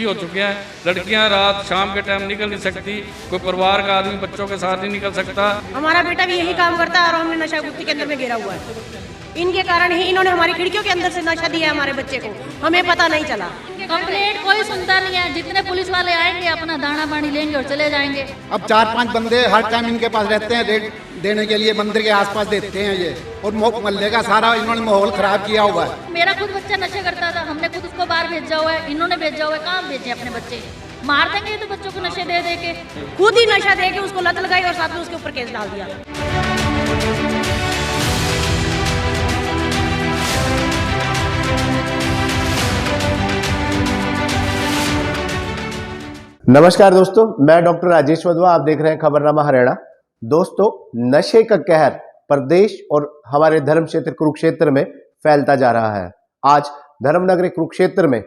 दुखी हो चुके हैं। लड़कियां रात शाम के टाइम निकल नहीं सकती, कोई परिवार का आदमी बच्चों के साथ नहीं निकल सकता। हमारा बेटा भी यही काम करता है और हमने नशा मुक्ति केंद्र में घेरा हुआ है। इनके कारण ही इन्होंने हमारी खिड़कियों के अंदर से नशा दिया है हमारे बच्चे को, हमें पता नहीं चला। कंप्लेंट कोई सुनता नहीं है, जितने पुलिस वाले आएंगे अपना दाना पानी लेंगे और चले जाएंगे। अब 4-5 बंदे हर टाइम इनके पास रहते हैं, रेट देने के लिए मंदिर के आसपास देते हैं ये, और मोहल्ले का सारा इन्होंने माहौल खराब किया हुआ है। मेरा खुद बच्चा नशे करता था, हमने खुद उसको बाहर भेजा हुआ है, इन्होंने भेजा हुआ है। कहाँ भेजे अपने बच्चे? मार देंगे तो बच्चों को नशे दे के, खुद ही नशा दे के उसको लत लगाई और साथ में उसके ऊपर केस डाल दिया। नमस्कार दोस्तों, मैं डॉक्टर राजेश वधवा, आप देख रहे हैं खबरनामा हरियाणा। दोस्तों, नशे का कहर प्रदेश और हमारे धर्म क्षेत्र कुरुक्षेत्र में फैलता जा रहा है। आज धर्मनगरी कुरुक्षेत्र में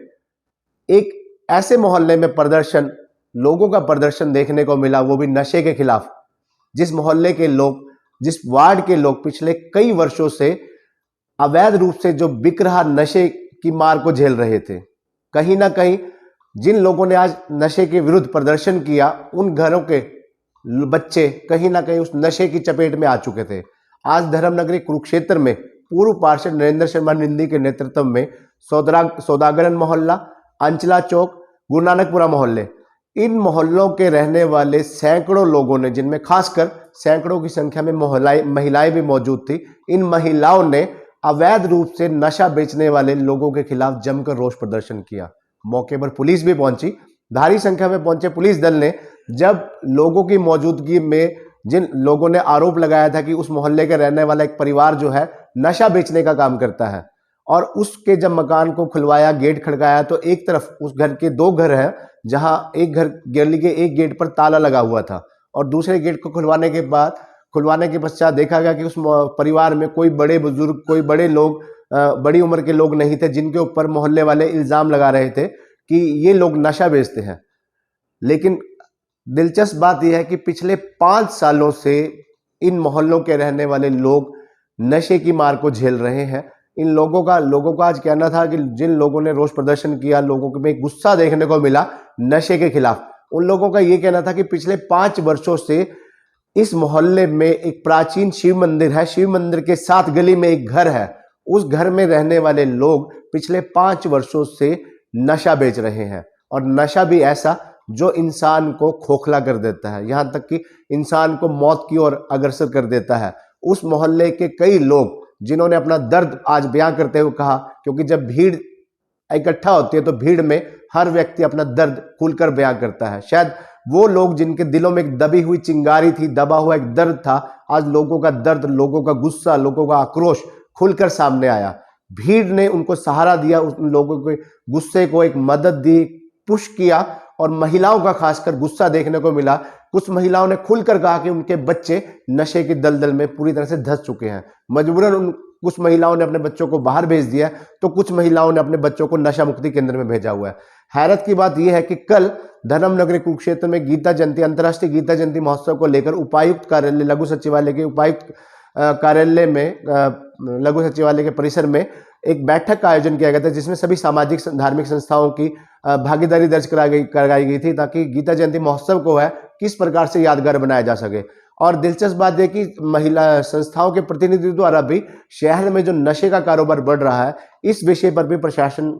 एक ऐसे मोहल्ले में लोगों का प्रदर्शन देखने को मिला, वो भी नशे के खिलाफ। जिस मोहल्ले के लोग, जिस वार्ड के लोग पिछले कई वर्षों से अवैध रूप से जो बिक रहा नशे की मार को झेल रहे थे, कहीं ना कहीं जिन लोगों ने आज नशे के विरुद्ध प्रदर्शन किया, उन घरों के बच्चे कहीं ना कहीं उस नशे की चपेट में आ चुके थे। आज धर्मनगरी कुरुक्षेत्र में पूर्व पार्षद नरेंद्र शर्मा निंदी के नेतृत्व में सौदागरन मोहल्ला, अंचला चौक, गुरु नानकपुरा मोहल्ले, इन मोहल्लों के रहने वाले सैकड़ों लोगों ने, जिनमें खासकर सैकड़ों की संख्या में महिलाएं भी मौजूद थी, इन महिलाओं ने अवैध रूप से नशा बेचने वाले लोगों के खिलाफ जमकर रोष प्रदर्शन किया। मौके पर पुलिस भी पहुंची। भारी संख्या में पहुंचे पुलिस दल ने जब लोगों की मौजूदगी में, जिन लोगों ने आरोप लगाया था कि उस मोहल्ले के रहने वाला एक परिवार जो है नशा बेचने का काम करता है, और उसके जब मकान को खुलवाया, गेट खड़काया, तो एक तरफ उस घर के 2 घर हैं, जहां एक घर गली के एक गेट पर ताला लगा हुआ था, और दूसरे गेट को खुलवाने के पश्चात देखा गया कि उस परिवार में कोई बड़े बुजुर्ग, कोई बड़े लोग, बड़ी उम्र के लोग नहीं थे, जिनके ऊपर मोहल्ले वाले इल्जाम लगा रहे थे कि ये लोग नशा बेचते हैं। लेकिन दिलचस्प बात यह है कि पिछले 5 सालों से इन मोहल्लों के रहने वाले लोग नशे की मार को झेल रहे हैं। इन लोगों का आज कहना था कि जिन लोगों ने रोष प्रदर्शन किया, लोगों में गुस्सा देखने को मिला नशे के खिलाफ, उन लोगों का यह कहना था कि पिछले 5 वर्षों से इस मोहल्ले में एक प्राचीन शिव मंदिर है, शिव मंदिर के साथ गली में एक घर है, उस घर में रहने वाले लोग पिछले 5 वर्षों से नशा बेच रहे हैं, और नशा भी ऐसा जो इंसान को खोखला कर देता है, यहां तक कि इंसान को मौत की ओर अग्रसर कर देता है। उस मोहल्ले के कई लोग जिन्होंने अपना दर्द आज बयां करते हुए कहा, क्योंकि जब भीड़ इकट्ठा होती है तो भीड़ में हर व्यक्ति अपना दर्द खुलकर बयां करता है। शायद वो लोग जिनके दिलों में एक दबी हुई चिंगारी थी, दबा हुआ एक दर्द था, आज लोगों का दर्द, लोगों का गुस्सा, लोगों का आक्रोश खुलकर सामने आया। भीड़ ने उनको सहारा दिया, उन लोगों के गुस्से को एक मदद दी, पुश किया, और महिलाओं का खासकर गुस्सा देखने को मिला। कुछ महिलाओं ने खुलकर कहा कि उनके बच्चे नशे की दलदल में पूरी तरह से धंस चुके हैं। मजबूरन कुछ महिलाओं ने अपने बच्चों को बाहर भेज दिया, तो कुछ महिलाओं ने अपने बच्चों को नशा मुक्ति केंद्र में भेजा हुआ है। हैरत की बात यह है कि कल धर्मनगरी कुरुक्षेत्र में गीता जयंती, अंतर्राष्ट्रीय गीता जयंती महोत्सव को लेकर उपायुक्त कार्यालय, लघु सचिवालय के उपायुक्त कार्यालय में, लघु सचिवालय के परिसर में एक बैठक का आयोजन किया गया था, जिसमें सभी सामाजिक धार्मिक संस्थाओं की भागीदारी दर्ज कराई गई थी, ताकि गीता जयंती महोत्सव को है किस प्रकार से यादगार बनाया जा सके। और दिलचस्प बात यह कि महिला संस्थाओं के प्रतिनिधियों द्वारा भी शहर में जो नशे का कारोबार बढ़ रहा है, इस विषय पर भी प्रशासन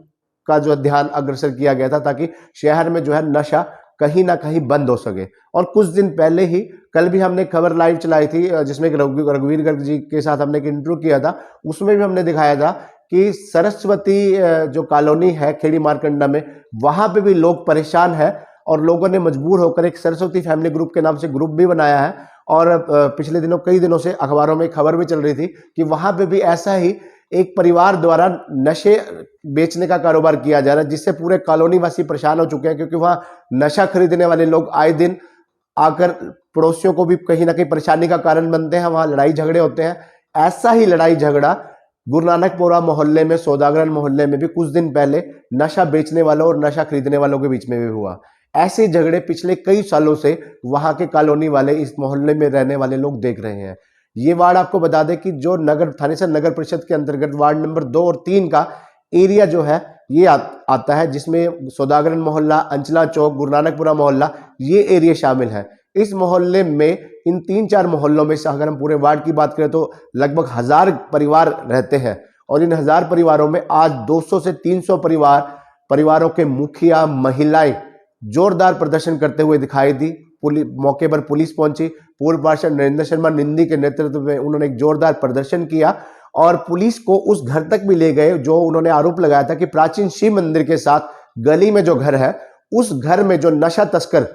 का जो ध्यान अग्रसर किया गया था, ताकि शहर में जो है नशा कहीं ना कहीं बंद हो सके। और कुछ दिन पहले ही, कल भी हमने खबर लाइव चलाई थी, जिसमें रघुवीर गर्ग जी के साथ हमने एक इंटरव्यू किया था, उसमें भी हमने दिखाया था कि सरस्वती जो कॉलोनी है खेड़ी मारकंडा में, वहां पे भी लोग परेशान हैं, और लोगों ने मजबूर होकर एक सरस्वती फैमिली ग्रुप के नाम से ग्रुप भी बनाया है। और पिछले दिनों, कई दिनों से अखबारों में खबर भी चल रही थी कि वहां पे भी ऐसा ही एक परिवार द्वारा नशे बेचने का कारोबार किया जा रहा है, जिससे पूरे कॉलोनी वासी परेशान हो चुके हैं, क्योंकि वहां नशा खरीदने वाले लोग आए दिन आकर पड़ोसियों को भी कहीं ना कहीं परेशानी का कारण बनते हैं, वहां लड़ाई झगड़े होते हैं। ऐसा ही लड़ाई झगड़ा गुरु नानकपुरा मोहल्ले में, सौदागरन मोहल्ले में भी कुछ दिन पहले नशा बेचने वालों और नशा खरीदने वालों के बीच में भी हुआ। ऐसे झगड़े पिछले कई सालों से वहां के कॉलोनी वाले, इस मोहल्ले में रहने वाले लोग देख रहे हैं। ये वार्ड आपको बता दें कि जो थानेसर नगर परिषद के अंतर्गत वार्ड नंबर 2 और 3 का एरिया जो है, ये आता है, जिसमें सौदागरन मोहल्ला, अंचला चौक, गुरु नानकपुरा मोहल्ला, ये एरिया शामिल है। इस मोहल्ले में, इन 3-4 मोहल्लों में से अगर हम पूरे वार्ड की बात करें तो लगभग 1000 परिवार रहते हैं, और इन 1000 परिवारों में आज 200 से 300 परिवारों के मुखिया, महिलाएं जोरदार प्रदर्शन करते हुए दिखाई दी। मौके पर पुलिस पहुंची। पूर्व पार्षद नरेंद्र शर्मा निंदी के नेतृत्व में उन्होंने एक जोरदार प्रदर्शन किया और पुलिस को उस घर तक भी ले गए जो उन्होंने आरोप लगाया था कि प्राचीन शिव मंदिर के साथ गली में जो घर है, उस घर में जो नशा तस्कर,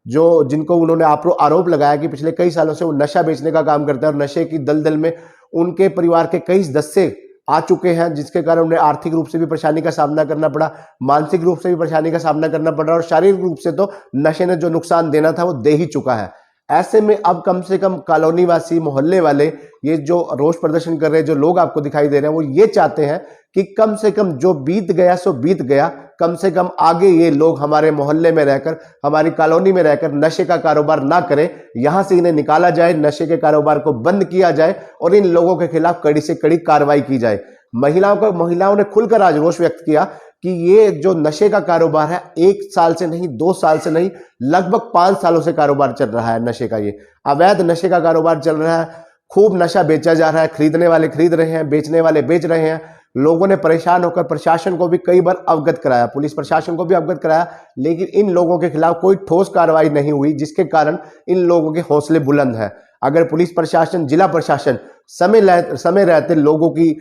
जिनको उन्होंने आरोप लगाया कि पिछले कई सालों से वो नशा बेचने का काम करते हैं और नशे की दलदल में उनके परिवार के कई सदस्य आ चुके हैं, जिसके कारण उन्हें आर्थिक रूप से भी परेशानी का सामना करना पड़ा, मानसिक रूप से भी परेशानी का सामना करना पड़ा, और शारीरिक रूप से तो नशे ने जो नुकसान देना था वो दे ही चुका है। ऐसे में अब कम से कम कॉलोनी वासी, मोहल्ले वाले, ये जो रोष प्रदर्शन कर रहे हैं, जो लोग आपको दिखाई दे रहे हैं, वो ये चाहते हैं कि कम से कम जो बीत गया सो बीत गया, कम से कम आगे ये लोग हमारे मोहल्ले में रहकर, हमारी कॉलोनी में रहकर नशे का कारोबार ना करें। यहां से इन्हें निकाला जाए, नशे के कारोबार को बंद किया जाए और इन लोगों के खिलाफ कड़ी से कड़ी कार्रवाई की जाए। महिलाओं ने खुलकर आज रोष व्यक्त किया कि ये जो नशे का कारोबार है, 1 साल से नहीं, 2 साल से नहीं, लगभग 5 सालों से कारोबार चल रहा है नशे का। ये अवैध नशे का कारोबार चल रहा है, खूब नशा बेचा जा रहा है, खरीदने वाले खरीद रहे हैं, बेचने वाले बेच रहे हैं। लोगों ने परेशान होकर प्रशासन को भी कई बार अवगत कराया, पुलिस प्रशासन को भी अवगत कराया, लेकिन इन लोगों के खिलाफ कोई ठोस कार्रवाई नहीं हुई, जिसके कारण इन लोगों के हौसले बुलंद है। अगर पुलिस प्रशासन, जिला प्रशासन समय रहते लोगों की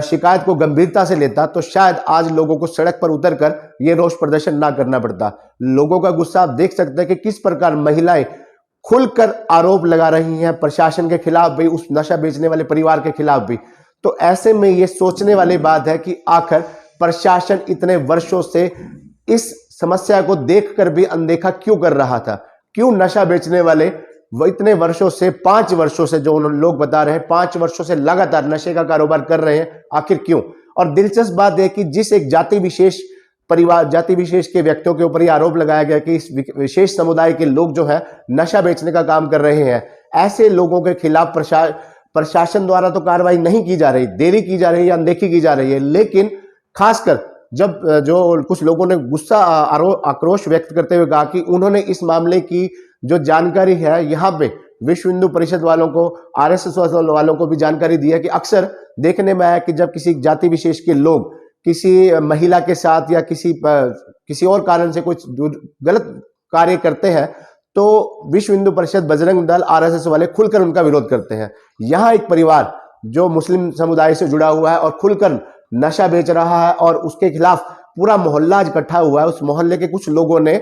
शिकायत को गंभीरता से लेता तो शायद आज लोगों को सड़क पर उतरकर ये रोष प्रदर्शन ना करना पड़ता। लोगों का गुस्सा आप देख सकते हैं कि किस प्रकार महिलाएं खुलकर आरोप लगा रही हैं प्रशासन के खिलाफ भी, उस नशा बेचने वाले परिवार के खिलाफ भी। तो ऐसे में ये सोचने वाली बात है कि आखिर प्रशासन इतने वर्षों से इस समस्या को देखकर भी अनदेखा क्यों कर रहा था? क्यों नशा बेचने वाले वो इतने वर्षों से, 5 वर्षों से, जो लोग बता रहे हैं 5 वर्षों से लगातार नशे का कारोबार कर रहे हैं, आखिर क्यों? और दिलचस्प बात है कि जिस एक जाति विशेष के व्यक्तियों के ऊपर ये आरोप लगाया गया कि इस विशेष समुदाय के लोग जो है नशा बेचने का काम कर रहे हैं, ऐसे लोगों के खिलाफ प्रशासन द्वारा तो कार्रवाई नहीं की जा रही, देरी की जा रही है या अनदेखी की जा रही है। लेकिन खासकर जब जो कुछ लोगों ने गुस्सा, आक्रोश व्यक्त करते हुए कहा कि उन्होंने इस मामले की जो जानकारी है यहाँ पे विश्व हिंदू परिषद वालों को, RSS वालों को भी जानकारी दी है कि अक्सर देखने में आया कि जब किसी जाति विशेष के लोग किसी महिला के साथ या किसी और कारण से कुछ गलत कार्य करते हैं तो विश्व हिंदू परिषद, बजरंग दल, RSS वाले खुलकर उनका विरोध करते हैं। यहाँ एक परिवार जो मुस्लिम समुदाय से जुड़ा हुआ है और खुलकर नशा बेच रहा है और उसके खिलाफ पूरा मोहल्ला आज इकट्ठा हुआ है। उस मोहल्ले के कुछ लोगों ने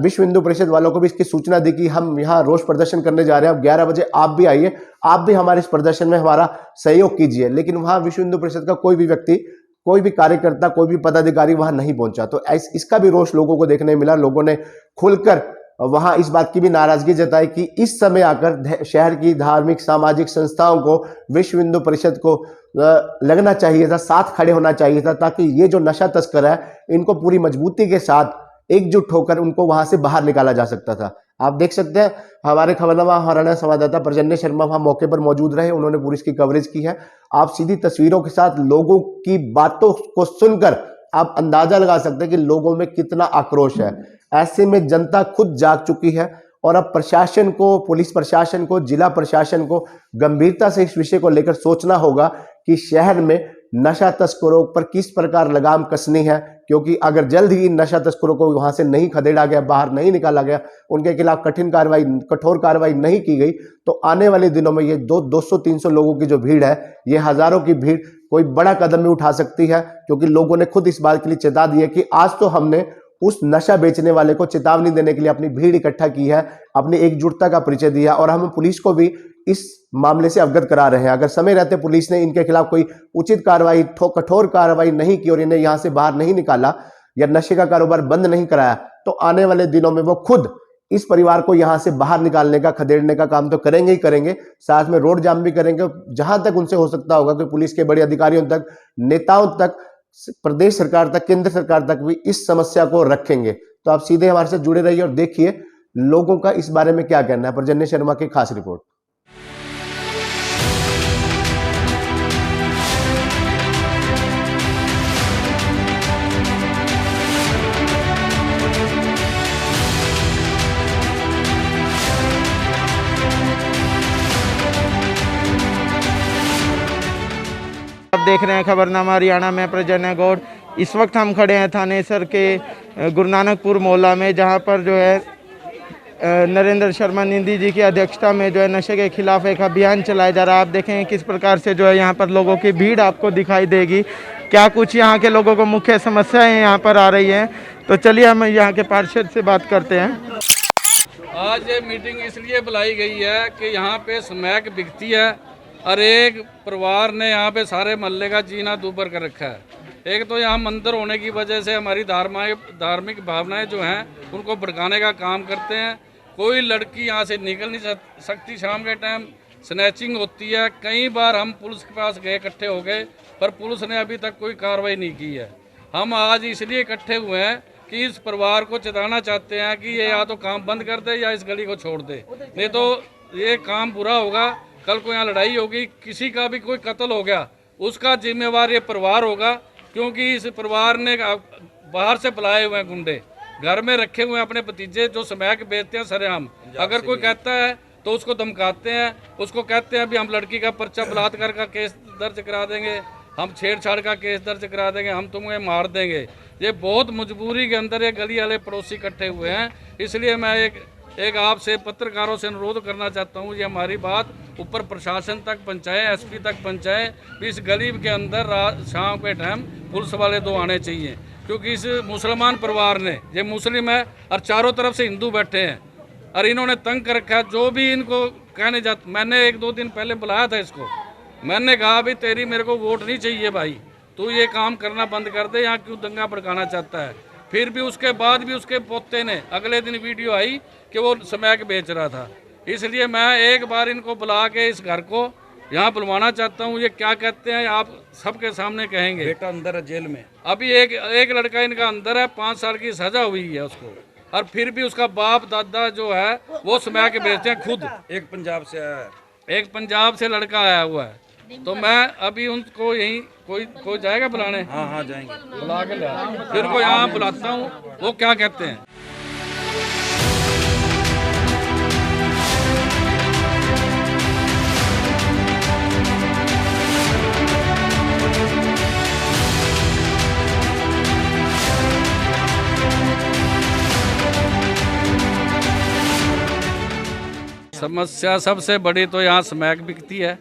विश्व हिंदू परिषद वालों को भी इसकी सूचना दी कि हम यहाँ रोष प्रदर्शन करने जा रहे हैं, अब 11 बजे आप भी आइए, आप भी हमारे इस प्रदर्शन में हमारा सहयोग कीजिए। लेकिन वहाँ विश्व हिंदू परिषद का कोई भी व्यक्ति, कोई भी कार्यकर्ता, कोई भी पदाधिकारी वहां नहीं पहुंचा। तो इसका भी रोष लोगों को देखने मिला। लोगों ने खुलकर वहां इस बात की भी नाराजगी जताई कि इस समय आकर शहर की धार्मिक सामाजिक संस्थाओं को, विश्व हिंदू परिषद को लगना चाहिए था, साथ खड़े होना चाहिए था, ताकि ये जो नशा तस्कर है इनको पूरी मजबूती के साथ एकजुट होकर उनको वहां से बाहर निकाला जा सकता था। आप देख सकते हैं हमारे खबरनामा हरियाणा संवाददाता प्रजन्य शर्मा वहां मौके पर मौजूद रहे, उन्होंने पूरी इसकी कवरेज की है। आप सीधी तस्वीरों के साथ लोगों की बातों को सुनकर आप अंदाजा लगा सकते हैं कि लोगों में कितना आक्रोश है। ऐसे में जनता खुद जाग चुकी है और अब प्रशासन को, पुलिस प्रशासन को, जिला प्रशासन को गंभीरता से इस विषय को लेकर सोचना होगा कि शहर में नशा तस्करों पर किस प्रकार लगाम कसनी है, क्योंकि अगर जल्द ही इन नशा तस्करों को वहां से नहीं खदेड़ा गया, बाहर नहीं निकाला गया, उनके खिलाफ कठोर कार्रवाई नहीं की गई, तो आने वाले दिनों में ये 200-300 लोगों की जो भीड़ है, ये हजारों की भीड़ कोई बड़ा कदम भी उठा सकती है। क्योंकि लोगों ने खुद इस बात के लिए चेता दी है कि आज तो हमने उस नशा बेचने वाले को चेतावनी देने के लिए अपनी भीड़ इकट्ठा की है, अपनी एकजुटता का परिचय दिया और हम पुलिस को भी इस मामले से अवगत करा रहे हैं। अगर समय रहते पुलिस ने इनके खिलाफ कोई उचित कार्रवाई, कठोर कार्रवाई नहीं की और इन्हें यहां से बाहर नहीं निकाला या नशे का कारोबार बंद नहीं कराया, तो आने वाले दिनों में वो खुद इस परिवार को यहां से बाहर निकालने का, खदेड़ने का काम तो करेंगे ही करेंगे, साथ में रोड जाम भी करेंगे। जहां तक उनसे हो सकता होगा कि पुलिस के बड़े अधिकारियों तक, नेताओं तक, प्रदेश सरकार तक, केंद्र सरकार तक भी इस समस्या को रखेंगे। तो आप सीधे हमारे साथ जुड़े रहिए और देखिए लोगों का इस बारे में क्या कहना है। प्रजन्य शर्मा की खास रिपोर्ट। देख रहे हैं खबरनामा हरियाणा में प्रजन्य गौड़। इस वक्त हम खड़े हैं थानेसर के गुरु नानकपुर मोहल्ला में, जहां पर जो है नरेंद्र शर्मा निंदी जी की अध्यक्षता में जो है नशे के खिलाफ एक अभियान चलाया जा रहा है। आप देखेंगे किस प्रकार से जो है यहाँ पर लोगों की भीड़ आपको दिखाई देगी। क्या कुछ यहाँ के लोगों को मुख्य समस्याएं यहाँ पर आ रही हैं, तो चलिए हम यहाँ के पार्षद से बात करते हैं। आज ये मीटिंग इसलिए बुलाई गई है कि यहाँ पे स्मैक बिकती है और एक परिवार ने यहाँ पे सारे मोहल्ले का जीना दूभर कर रखा है। एक तो यहाँ मंदिर होने की वजह से हमारी धार्मिक भावनाएं जो हैं उनको भड़काने का काम करते हैं। कोई लड़की यहाँ से निकल नहीं सकती, शाम के टाइम स्नैचिंग होती है। कई बार हम पुलिस के पास गए, इकट्ठे हो गए, पर पुलिस ने अभी तक कोई कार्रवाई नहीं की है। हम आज इसलिए इकट्ठे हुए हैं कि इस परिवार को चेताना चाहते हैं कि ये या तो काम बंद कर दे या इस गली को छोड़ दे, नहीं तो ये काम बुरा होगा। कल को यहाँ लड़ाई होगी, किसी का भी कोई कत्ल हो गया, उसका जिम्मेवार ये परिवार होगा, क्योंकि इस परिवार ने बाहर से बुलाए हुए हैं गुंडे, घर में रखे हुए हैं अपने भतीजे जो स्मैक बेचते हैं सरेआम। अगर कोई कहता है तो उसको धमकाते हैं, उसको कहते हैं अभी हम लड़की का पर्चा बलात्कार का केस दर्ज करा देंगे, हम छेड़छाड़ का केस दर्ज करा देंगे, हम तुम्हें मार देंगे। ये बहुत मजबूरी के अंदर ये गली वाले पड़ोसी इकट्ठे हुए हैं। इसलिए मैं एक आपसे पत्रकारों से अनुरोध करना चाहता हूँ, ये हमारी बात ऊपर प्रशासन तक पहुँचाए, एसपी तक पहुँचाए। इस गली के अंदर रात शाम के टाइम पुलिस वाले 2 आने चाहिए, क्योंकि इस मुसलमान परिवार ने, ये मुस्लिम है और चारों तरफ से हिंदू बैठे हैं और इन्होंने तंग कर रखा है। जो भी इनको कहने जाते, मैंने 1-2 दिन पहले बुलाया था इसको, मैंने कहा भाई तेरी मेरे को वोट नहीं चाहिए भाई, तू ये काम करना बंद कर दे, यहाँ क्यों दंगा भड़काना चाहता है। फिर भी उसके बाद भी उसके पोते ने अगले दिन वीडियो आई कि वो स्मैक बेच रहा था। इसलिए मैं एक बार इनको बुला के इस घर को यहाँ बुलवाना चाहता हूँ। ये क्या कहते हैं आप सबके सामने कहेंगे। बेटा अंदर है जेल में, अभी एक लड़का इनका अंदर है, 5 साल की सजा हुई है उसको, और फिर भी उसका बाप दादा जो है वो स्मैक बेचते हैं खुद। एक पंजाब से आया है, एक पंजाब से लड़का आया हुआ है। तो मैं अभी उनको यहीं कोई जाएगा बुलाने? हाँ जाएंगे, बुला के ले फिर को यहाँ बुलाता हूँ, वो क्या कहते हैं। समस्या सबसे बड़ी तो यहाँ स्मैक बिकती है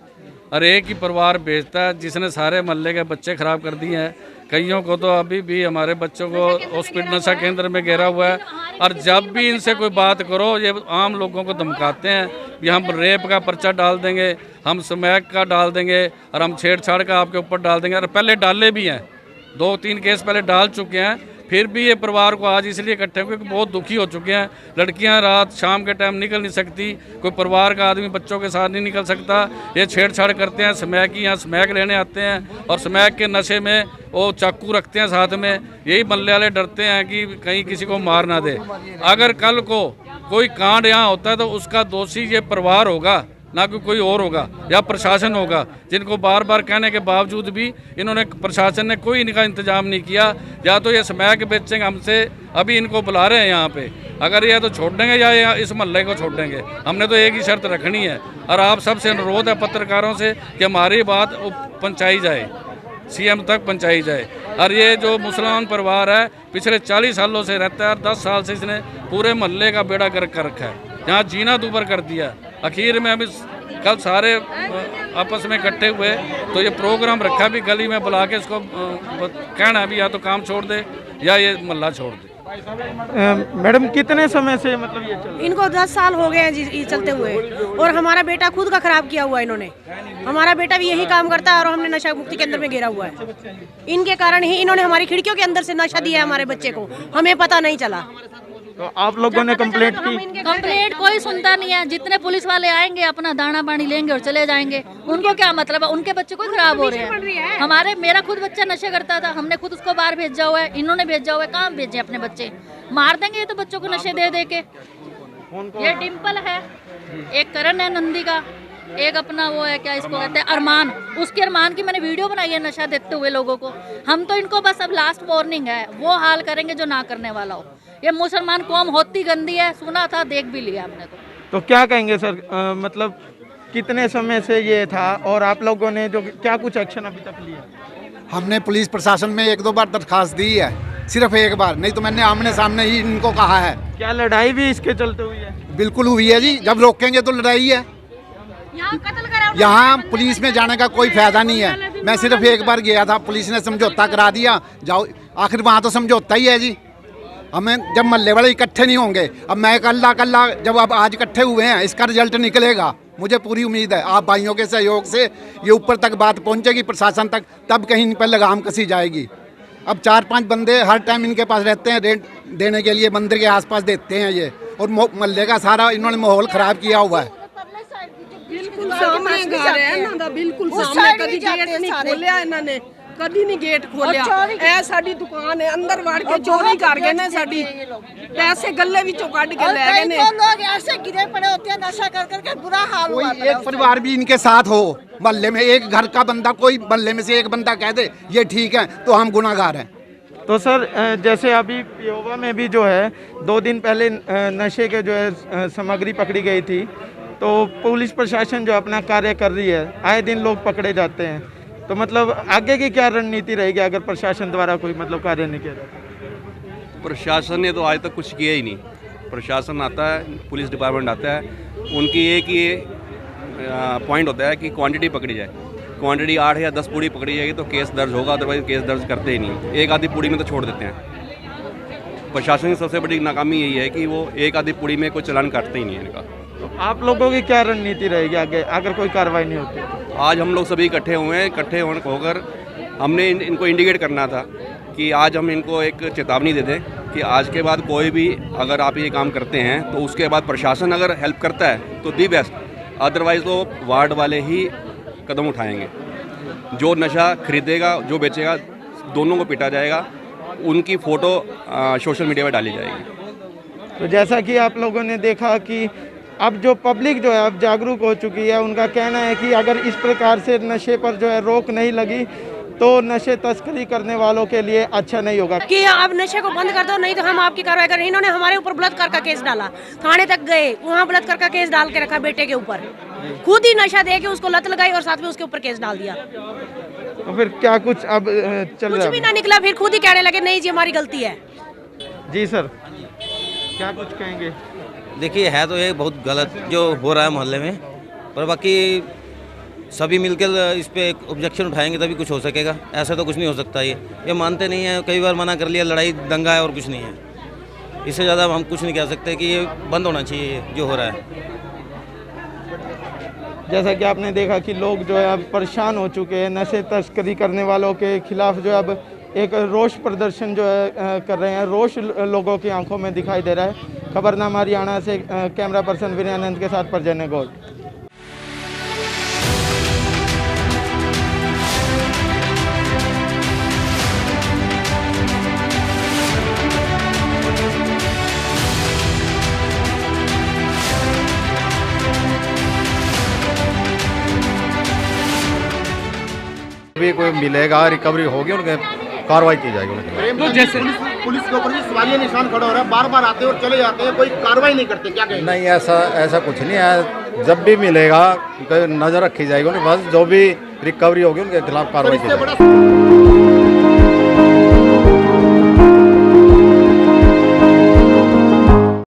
और एक ही परिवार बेचता है, जिसने सारे मोहल्ले के बच्चे खराब कर दिए हैं। कईयों को तो अभी भी हमारे बच्चों को हॉस्पिटल नशा केंद्र में घेरा हुआ है, और जब भी इनसे कोई बात करो ये आम लोगों को धमकाते हैं कि हम रेप का पर्चा डाल देंगे, हम स्मैक का डाल देंगे और हम छेड़छाड़ का आपके ऊपर डाल देंगे। और पहले डाले भी हैं, 2-3 केस पहले डाल चुके हैं। फिर भी ये परिवार को आज इसलिए इकट्ठे हुए क्योंकि बहुत दुखी हो चुके हैं। लड़कियां रात शाम के टाइम निकल नहीं सकती, कोई परिवार का आदमी बच्चों के साथ नहीं निकल सकता। ये छेड़छाड़ करते हैं, स्मैक ही यहाँ स्मैक लेने आते हैं और स्मैक के नशे में वो चाकू रखते हैं साथ में। यही मोहल्ले वाले डरते हैं कि कहीं किसी को मार ना दे। अगर कल को कोई कांड यहाँ होता है तो उसका दोषी ये परिवार होगा, ना कि कोई और होगा या प्रशासन होगा, जिनको बार बार कहने के बावजूद भी इन्होंने, प्रशासन ने कोई इनका इंतजाम नहीं किया। या तो ये स्मैक बेचेंगे हमसे, अभी इनको बुला रहे हैं यहाँ पे, अगर ये तो छोड़ देंगे या इस मोहल्ले को छोड़ देंगे। हमने तो एक ही शर्त रखनी है और आप सबसे अनुरोध है पत्रकारों से कि हमारी बात पहुँचाई जाए, सीएम तक पहुँचाई जाए। और ये जो मुसलमान परिवार है पिछले 40 सालों से रहता है और 10 साल से इसने पूरे मोहल्ले का बेड़ा गर्क कर रखा है, यहाँ जीना दूभर कर दिया। आखिर में अभी कल सारे आपस में इकट्ठे हुए तो ये प्रोग्राम रखा भी, गली में बुला के इसको कहना भी या तो काम छोड़ दे या ये मोहल्ला छोड़ दे। मैडम कितने समय से मतलब ये चल? इनको 10 साल हो गए हैं ये चलते हुए, और हमारा बेटा खुद का खराब किया हुआ है इन्होंने। हमारा बेटा भी यही काम करता है और हमने नशा मुक्ति केंद्र में घेरा हुआ है। इनके कारण ही इन्होंने हमारी खिड़कियों के अंदर से नशा दिया है हमारे बच्चे को, हमें पता नहीं चला। तो आप लोगों ने कंप्लेंट की? कंप्लेंट कोई सुनता नहीं है। जितने पुलिस वाले आएंगे अपना दाना पानी लेंगे और चले जाएंगे। उनको क्या मतलब है, उनके बच्चे कोई खराब हो रहे हैं। मेरा खुद बच्चा नशे करता था, हमने खुद उसको बाहर भेजा हुआ है, इन्होंने भेजा हुआ है। कहाँ भेजे अपने बच्चे? मार देंगे ये तो बच्चों को नशे दे दे के। ये डिम्पल है, एक करण है नंदी का, एक अपना वो है क्या इसको कहते हैं अरमान। उसके अरमान की मैंने वीडियो बनाई है नशा देते हुए लोगों को। हम तो इनको बस अब लास्ट वार्निंग है, वो हाल करेंगे जो ना करने वाला हो। ये मुसलमान कौम होती गंदी है, सुना था, देख भी लिया हमने। तो क्या कहेंगे सर, मतलब कितने समय से ये था और आप लोगों ने जो क्या कुछ एक्शन अभी तक लिया? हमने पुलिस प्रशासन में 1-2 बार दरखास्त दी है, सिर्फ एक बार, नहीं तो मैंने आमने सामने ही इनको कहा है। क्या लड़ाई भी इसके चलते हुई है? बिल्कुल हुई है जी, जब रोकेंगे तो लड़ाई है। यहाँ पुलिस में जाने का कोई फायदा नहीं है। मैं सिर्फ एक बार गया था, पुलिस ने समझौता करा दिया, जाओ। आखिर वहाँ तो समझौता ही है जी। हमें जब मोहल्ले वाले इकट्ठे नहीं होंगे, अब मैं कल्ला जब आप आज इकट्ठे हुए हैं, इसका रिजल्ट निकलेगा। मुझे पूरी उम्मीद है आप भाइयों के सहयोग से ये ऊपर तक बात पहुँचेगी, प्रशासन तक, तब कहीं पर लगाम कसी जाएगी। अब 4-5 बंदे हर टाइम इनके पास रहते हैं, रेट देने के लिए मंदिर के आसपास देते हैं ये, और मोहल्ले का सारा इन्होंने माहौल ख़राब किया हुआ है। बिल्कुल सामने घर है ना दा, बिल्कुल सामने, कभी गेट नहीं खोलिया इन्होंने, कभी नहीं गेट खोलिया। ए साडी दुकान है, अंदर वड़ के चोरी कर गए ने, साडी पैसे गले विचों कट के ले गए ने। लोग ऐसे गिरे पड़े होते हैं नशा कर करके, बुरा हाल हुआ। कोई एक परिवार भी इनके साथ हो, मोहल्ले में एक घर का बंदा, कोई मोहल्ले में से एक बंदा कह दे ये ठीक है, तो हम गुनाहगार हैं। तो सर जैसे अभी पियोवा में भी जो है 2 दिन पहले नशे के जो है सामग्री पकड़ी गई थी, तो पुलिस प्रशासन जो अपना कार्य कर रही है, आए दिन लोग पकड़े जाते हैं, तो मतलब आगे की क्या रणनीति रहेगी अगर प्रशासन द्वारा कोई मतलब कार्य नहीं किया जाता? प्रशासन ने तो आज तक कुछ किया ही नहीं। प्रशासन आता है, पुलिस डिपार्टमेंट आता है, उनकी एक ही पॉइंट होता है कि क्वांटिटी पकड़ी जाए। क्वांटिटी 8 या 10 पूड़ी पकड़ी जाएगी तो केस दर्ज होगा, अदरवाइज केस दर्ज करते ही नहीं। एक आधी पूड़ी में तो छोड़ देते हैं। प्रशासन की सबसे बड़ी नाकामी यही है कि वो एक आधी पूड़ी में कोई चालान काटते ही नहीं है इनका। तो आप लोगों की क्या रणनीति रहेगी आगे अगर कोई कार्रवाई नहीं होती? आज हम लोग सभी इकट्ठे हुए हैं, इकट्ठे होकर हमने इनको इंडिकेट करना था कि आज हम इनको एक चेतावनी दे दें कि आज के बाद कोई भी अगर आप ये काम करते हैं तो उसके बाद प्रशासन अगर हेल्प करता है तो दी बेस्ट, अदरवाइज़ तो वार्ड वाले ही कदम उठाएंगे। जो नशा खरीदेगा, जो बेचेगा, दोनों को पीटा जाएगा, उनकी फ़ोटो सोशल मीडिया पर डाली जाएगी। तो जैसा कि आप लोगों ने देखा कि अब जो पब्लिक जो है अब जागरूक हो चुकी है, उनका कहना है कि अगर इस प्रकार से नशे पर जो है रोक नहीं लगी तो नशे तस्करी करने वालों के लिए अच्छा नहीं होगा। कि अब नशे को बंद कर दो, नहीं तो हम आपकी कार्रवाई करें। इन्होंने हमारे ऊपर बलात्कार का केस डाला, थाने तक गए, वहाँ बलात्कार का केस डाल के रखा बेटे के ऊपर, खुद ही नशा दे के उसको लत लगाई और साथ में उसके ऊपर केस डाल दिया। तो फिर क्या कुछ अब चल रहा है? कुछ भी ना निकला, फिर खुद ही कहने लगे नहीं जी हमारी गलती है। जी सर, क्या कुछ कहेंगे? देखिए, है तो ये बहुत गलत जो हो रहा है मोहल्ले में, पर बाकी सभी मिलकर इस पे एक ऑब्जेक्शन उठाएंगे तभी कुछ हो सकेगा। ऐसा तो कुछ नहीं हो सकता। ये मानते नहीं है, कई बार मना कर लिया, लड़ाई दंगा है और कुछ नहीं है। इससे ज़्यादा हम कुछ नहीं कह सकते कि ये बंद होना चाहिए ये जो हो रहा है। जैसा कि आपने देखा कि लोग जो है अब परेशान हो चुके हैं, नशे तस्करी करने वालों के खिलाफ जो है अब एक रोष प्रदर्शन जो है कर रहे हैं। रोष लोगों की आंखों में दिखाई दे रहा है। खबरनामा हरियाणा से कैमरा पर्सन विनयानंद के साथ परजन्य गौड़। भी कोई मिलेगा, रिकवरी होगी, उनके कार्रवाई की जाएगी उनके। तो जैसे पुलिस के ऊपर भी सवालिया निशान खड़ा हो रहा है, बार बार आते हैं और चले जाते हैं, कोई कार्रवाई नहीं करते, क्या कहेंगे? नहीं, ऐसा कुछ नहीं है। जब भी मिलेगा नज़र रखी जाएगी उनके पास, जो भी रिकवरी होगी उनके खिलाफ कार्रवाई की जाएगी।